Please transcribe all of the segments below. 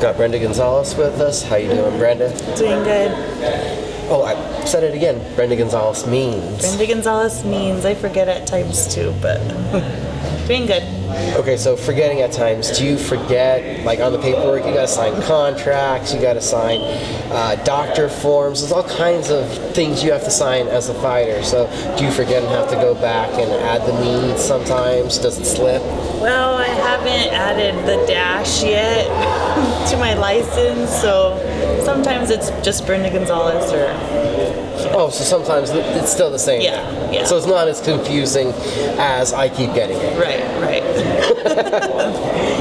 Got Brenda Gonzales with us. How you doing, Brenda? Doing good. Oh, I said it again. Brenda Gonzales-Means. Brenda Gonzales-Means. I forget at times too, but doing good. Okay, so forgetting at times. Do you forget, like on the paperwork, you gotta sign contracts, you gotta sign doctor forms. There's all kinds of things you have to sign as a fighter. So do you forget and have to go back and add the means sometimes? Does it slip? Well, I haven't added the dash yet to my license, so sometimes it's just Brenda Gonzales or... Oh, so sometimes it's still the same. Yeah. So it's not as confusing as I keep getting it. Right.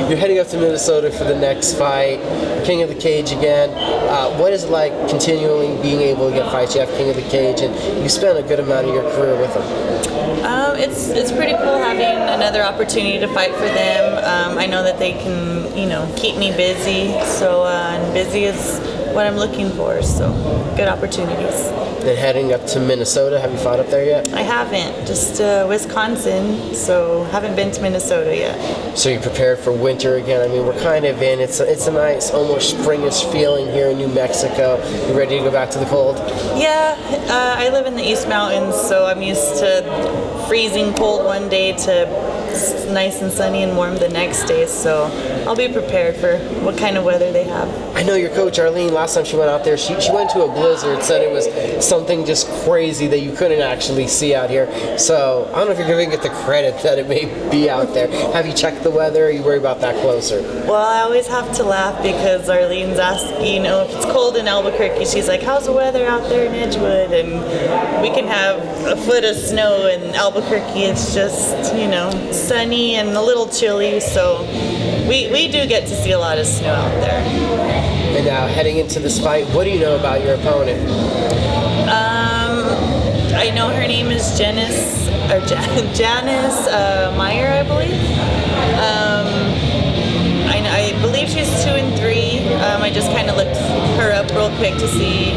You're heading up to Minnesota for the next fight, King of the Cage again. What is it like continually being able to get fights? You have King of the Cage, and you spent a good amount of your career with them. It's pretty cool having another opportunity to fight for them. I know that they can, keep me busy. So and busy is what I'm looking for. So good opportunities. Then heading up to Minnesota, have you fought up there yet? I haven't, just Wisconsin, so haven't been to Minnesota yet. So you're prepared for winter again? I mean, we're kind of in, it's a nice, almost springish feeling here in New Mexico. You ready to go back to the cold? Yeah, I live in the East Mountains, so I'm used to freezing cold one day to nice and sunny and warm the next day, so I'll be prepared for what kind of weather they have. I know your coach, Arlene, last time she went out there, she went to a blizzard, said it was something just crazy that you couldn't actually see out here. So I don't know if you're giving it the credit that it may be out there. Have you checked the weather, or you worry about that closer? Well, I always have to laugh because Arlene's asking, if it's cold in Albuquerque, she's like, how's the weather out there in Edgewood? And we can have a foot of snow in Albuquerque. It's just, sunny and a little chilly, so we do get to see a lot of snow out there. And now, heading into this fight, what do you know about your opponent? I know her name is Janice Meyer, I believe. I believe she's 2-3. I just kind of looked her up real quick to see,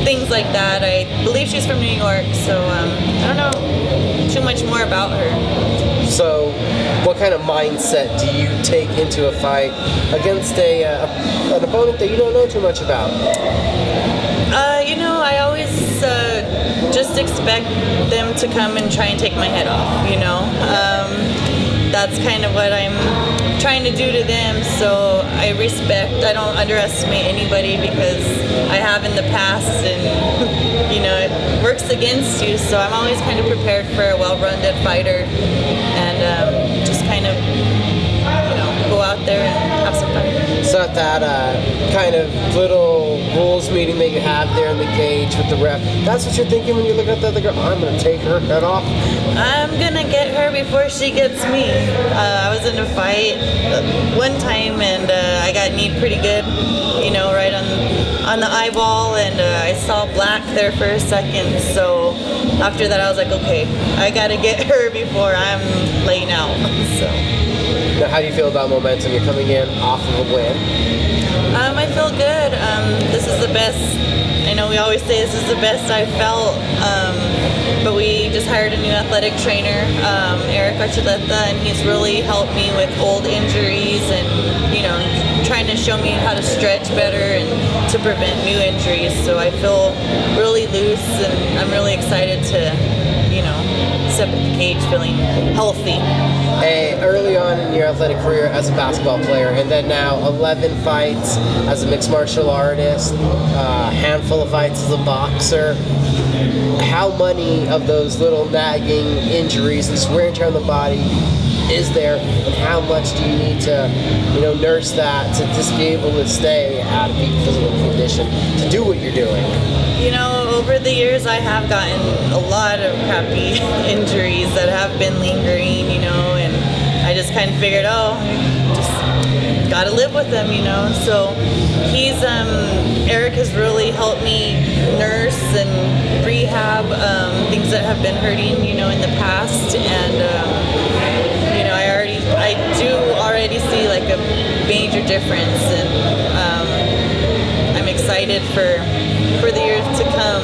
things like that. I believe she's from New York, so I don't know too much more about her. So, what kind of mindset do you take into a fight against an opponent that you don't know too much about? I always just expect them to come and try and take my head off, That's kind of what I'm trying to do to them, so I don't underestimate anybody because I have in the past, and, it works against you, so I'm always kind of prepared for a well-rounded fighter, and just kind of, go out there and have some fun. So at that kind of little rules meeting that you have there in the cage with the ref, that's what you're thinking when you're looking at the other girl? I'm going to take her head off? I'm going to get her before she gets me. I was in a fight one time, and I got kneed pretty good, right on the eyeball, and I saw black there for a second. So after that, I was like, okay, I got to get her before I'm laying out. So. Now, how do you feel about momentum? You're coming in off of a win. I feel good. This is the best. I know we always say this is the best I've felt, but we just hired a new athletic trainer, Eric Archuleta, and he's really helped me with old injuries and, trying to show me how to stretch better and to prevent new injuries. So I feel really loose, and I'm really excited to, step in the cage feeling healthy. Early on in your athletic career as a basketball player, and then now 11 fights as a mixed martial artist, a handful of fights as a boxer. How many of those little nagging injuries and wear and tear on the body is there, and how much do you need to, nurse that to just be able to stay at a peak physical condition to do what you're doing? Over the years, I have gotten a lot of crappy injuries that have been lingering, and I just kind of figured, just gotta live with them, So Eric has really helped me nurse and rehab things that have been hurting, in the past, and I do already see like a major difference, and I'm excited for the years to come,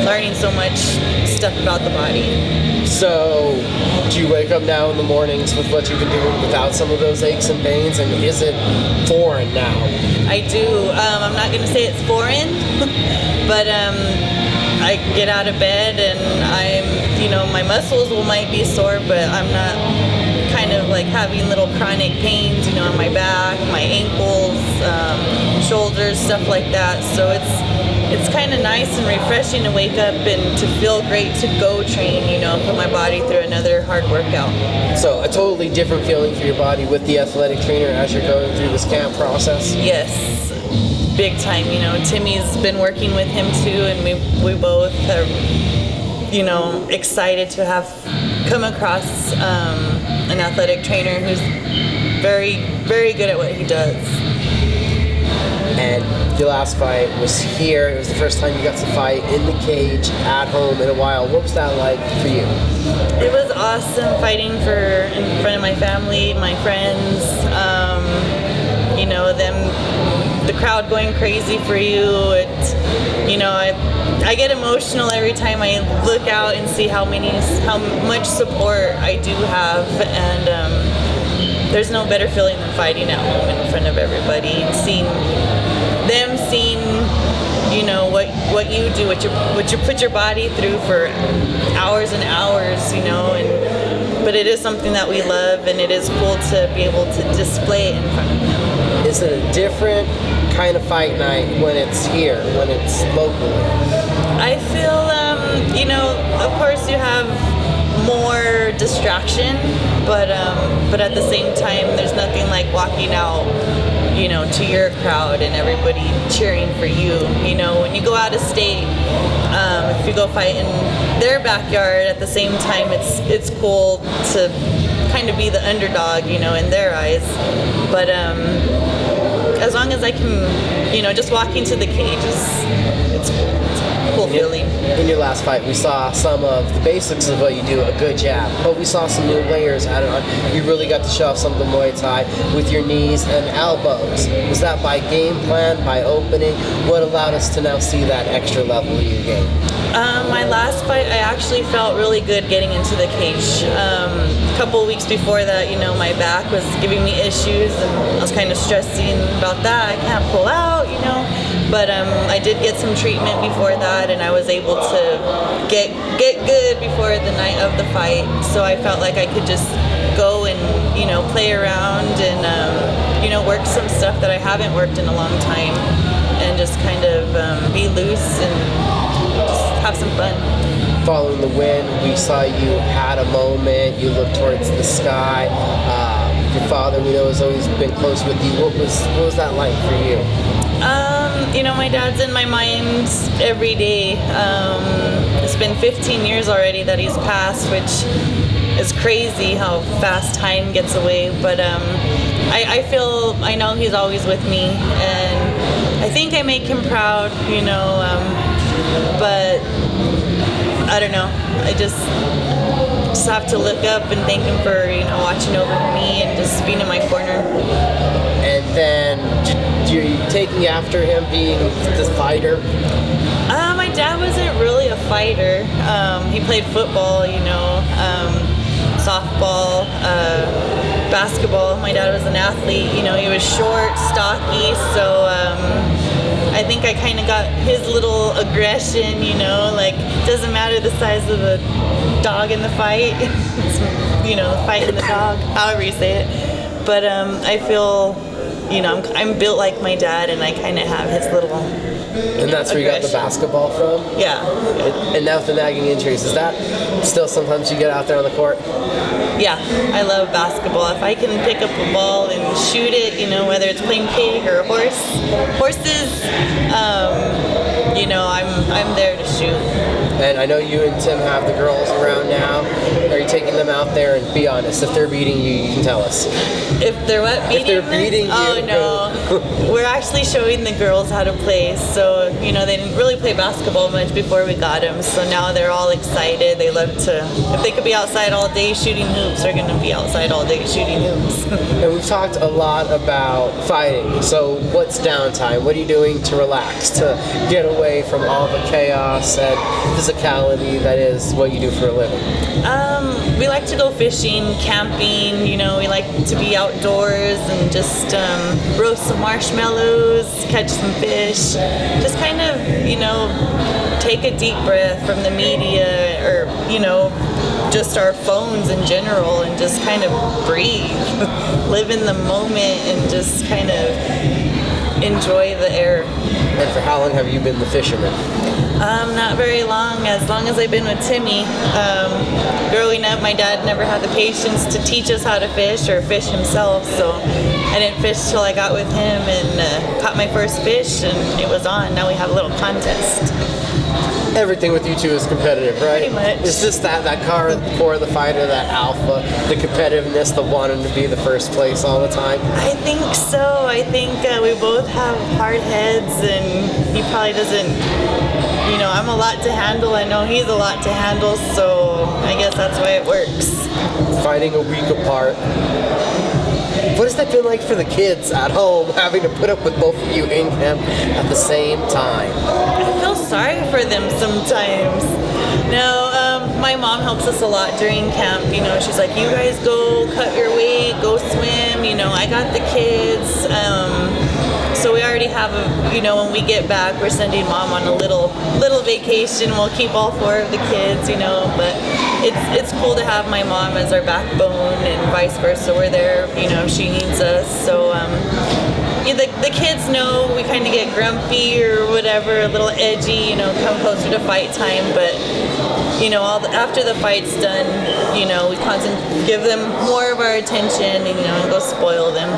learning so much stuff about the body. So, do you wake up now in the mornings with what you've been doing without some of those aches and pains, and is it foreign now? I do. I'm not going to say it's foreign, but I get out of bed and my muscles might be sore, but I'm not kind of like having little chronic pains, on my back, my ankles, shoulders, stuff like that. So it's kind of nice and refreshing to wake up and to feel great to go train, put my body through another hard workout. So a totally different feeling for your body with the athletic trainer as you're going through this camp process? Yes, big time. Timmy's been working with him too, and we both are, excited to have come across an athletic trainer who's very, very good at what he does. And your last fight was here. It was the first time you got to fight in the cage at home in a while. What was that like for you? It was awesome fighting in front of my family, my friends, the crowd going crazy for you. I get emotional every time I look out and see how much support I do have, and there's no better feeling than fighting at home in front of everybody and seeing what you do, what you put your body through for hours and hours, but it is something that we love, and it is cool to be able to display it in front of them. Is it a different kind of fight night when it's here, when it's locally? I feel, of course you have more distraction, but at the same time, there's nothing like walking out, to your crowd and everybody cheering for you. When you go out of state, if you go fight in their backyard, at the same time, it's cool to kind of be the underdog, in their eyes. But as long as I can, just walking to the cage it's cool feeling. In your last fight, we saw some of the basics of what you do, a good jab, but we saw some new layers added on. You really got to show off some of the Muay Thai with your knees and elbows. Was that by game plan, by opening? What allowed us to now see that extra level of your game? My last fight, I actually felt really good getting into the cage. A couple weeks before that, my back was giving me issues, and I was kind of stressing about that. I can't pull out, But I did get some treatment before that, and I was able to get good before the night of the fight. So I felt like I could just go and play around and work some stuff that I haven't worked in a long time, and just kind of be loose and just have some fun. Following the win, we saw you had a moment. You looked towards the sky. Your father, we know, has always been close with you. What was that like for you? My dad's in my mind every day. It's been 15 years already that he's passed, which is crazy how fast time gets away. But I know he's always with me, and I think I make him proud, but I don't know. I just have to look up and thank him for, watching over me and just being in my corner. And then you're taking after him being this fighter? My dad wasn't really a fighter. He played football, softball, basketball. My dad was an athlete. He was short, stocky, so I think I kind of got his little aggression, doesn't matter the size of the dog in the fight. It's, the fight in the dog, however you say it. But I feel, I'm built like my dad, and I kind of have his little And that's where you got the basketball from? Yeah. And now with the nagging injuries, is that still sometimes you get out there on the court? Yeah, I love basketball. If I can pick up a ball and shoot it, whether it's playing pig or horses, I'm there to shoot. And I know you and Tim have the girls around now. Are you taking them out there? And be honest, if they're beating you, you can tell us. If they're what? Beating If they're beating you. Oh, no. We're actually showing the girls how to play. So, they didn't really play basketball much before we got them. So now they're all excited. They love to, if they could be outside all day shooting hoops, they're going to be outside all day shooting hoops. And we've talked a lot about fighting. So what's downtime? What are you doing to relax, to get away from all the chaos? And does physicality that is what you do for a living? We like to go fishing, camping, you know, we like to be outdoors and just roast some marshmallows, catch some fish, just kind of, you know, take a deep breath from the media or, you know, just our phones in general and just kind of breathe, live in the moment and just kind of enjoy the air. And for how long have you been the fisherman? Not very long, as I've been with Timmy. Growing up, my dad never had the patience to teach us how to fish or fish himself, so I didn't fish till I got with him and caught my first fish, and it was on. Now we have a little contest. Everything with you two is competitive, right? Pretty much. It's just that core of the fighter, that alpha, the competitiveness, the wanting to be the first place all the time. I think so. I think we both have hard heads, and he probably doesn't, you know, I'm a lot to handle. I know he's a lot to handle, so I guess that's why it works. Fighting a week apart. What has that been like for the kids at home, having to put up with both of you in camp at the same time? I feel sorry for them sometimes. No, my mom helps us a lot during camp. You know, she's like, you guys go cut your weight, go swim. You know, I got the kids. So we already have you know, when we get back, we're sending mom on a little vacation. We'll keep all four of the kids, you know, but it's cool to have my mom as our backbone and vice versa. We're there, you know, she needs us. So yeah, the kids know we kind of get grumpy or whatever, a little edgy, you know, come closer to fight time, but you know, after the fight's done, you know, we give them more of our attention and, you know, and go spoil them.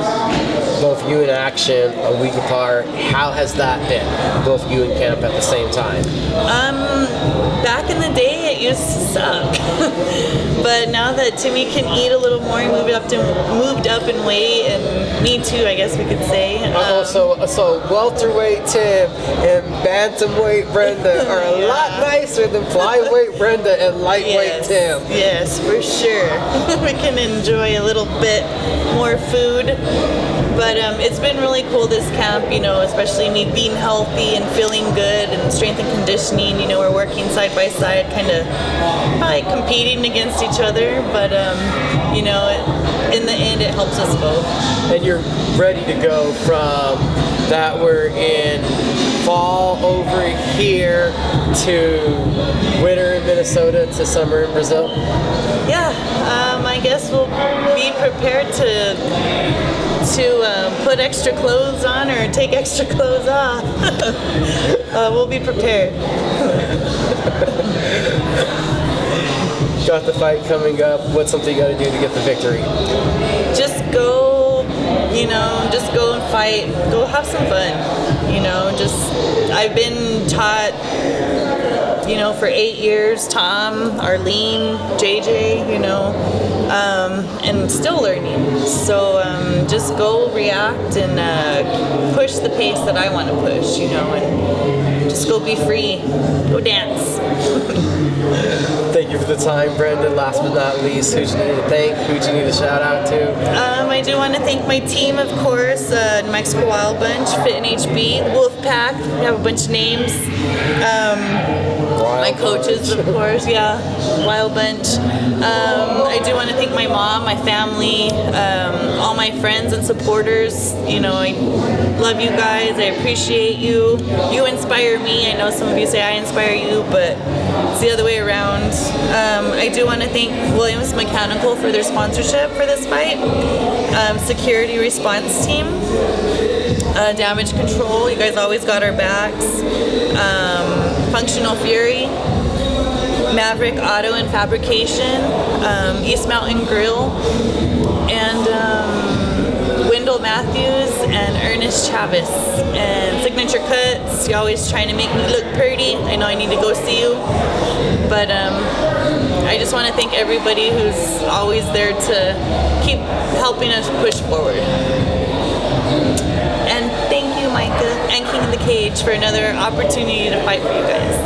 Both you in action, a week apart, how has that been? Both you in camp at the same time? Back in the day, it used to suck. But now that Timmy can eat a little more, he moved up in weight, and me too, I guess we could say. So welterweight Tim and bantamweight Brenda are a lot nicer than flyweight Brenda and lightweight Tim. Yes, for sure. We can enjoy a little bit more food. But it's been really cool this camp, you know, especially me being healthy and feeling good and strength and conditioning. You know, we're working side by side, kind of probably competing against each other, but you know, in the end, it helps us both. And you're ready to go from that we're in fall over here to winter in Minnesota to summer in Brazil? Yeah, I guess we'll be prepared to put extra clothes on or take extra clothes off. We'll be prepared. Got the fight coming up. What's something you got to do to get the victory? Just go, you know, just go and fight. Go have some fun. You know, I've been taught, you know, for 8 years, Tom, Arlene, JJ, you know, and still learning. So just go react and push the pace that I want to push, you know, and just go be free. Go dance. Thank you for the time, Brenda. Last but not least, who do you need to thank? Who do you need to shout out to? I do want to thank my team, of course, New Mexico Wild Bunch, Fit NHB, Wolfpack. We have a bunch of names. My coaches, of course, yeah, Wild Bunch. I do want to thank my mom, my family, all my friends and supporters. You know, I love you guys. I appreciate you. You inspire me. I know some of you say I inspire you, but it's the other way around. I do want to thank Williams Mechanical for their sponsorship for this fight. Security response team. Damage control. You guys always got our backs. Functional Fury. Maverick Auto and Fabrication, East Mountain Grill, and Wendell Matthews and Ernest Chavez. And Signature Cuts, you're always trying to make me look pretty. I know I need to go see you, but I just want to thank everybody who's always there to keep helping us push forward. And thank you, Micah and King of the Cage, for another opportunity to fight for you guys.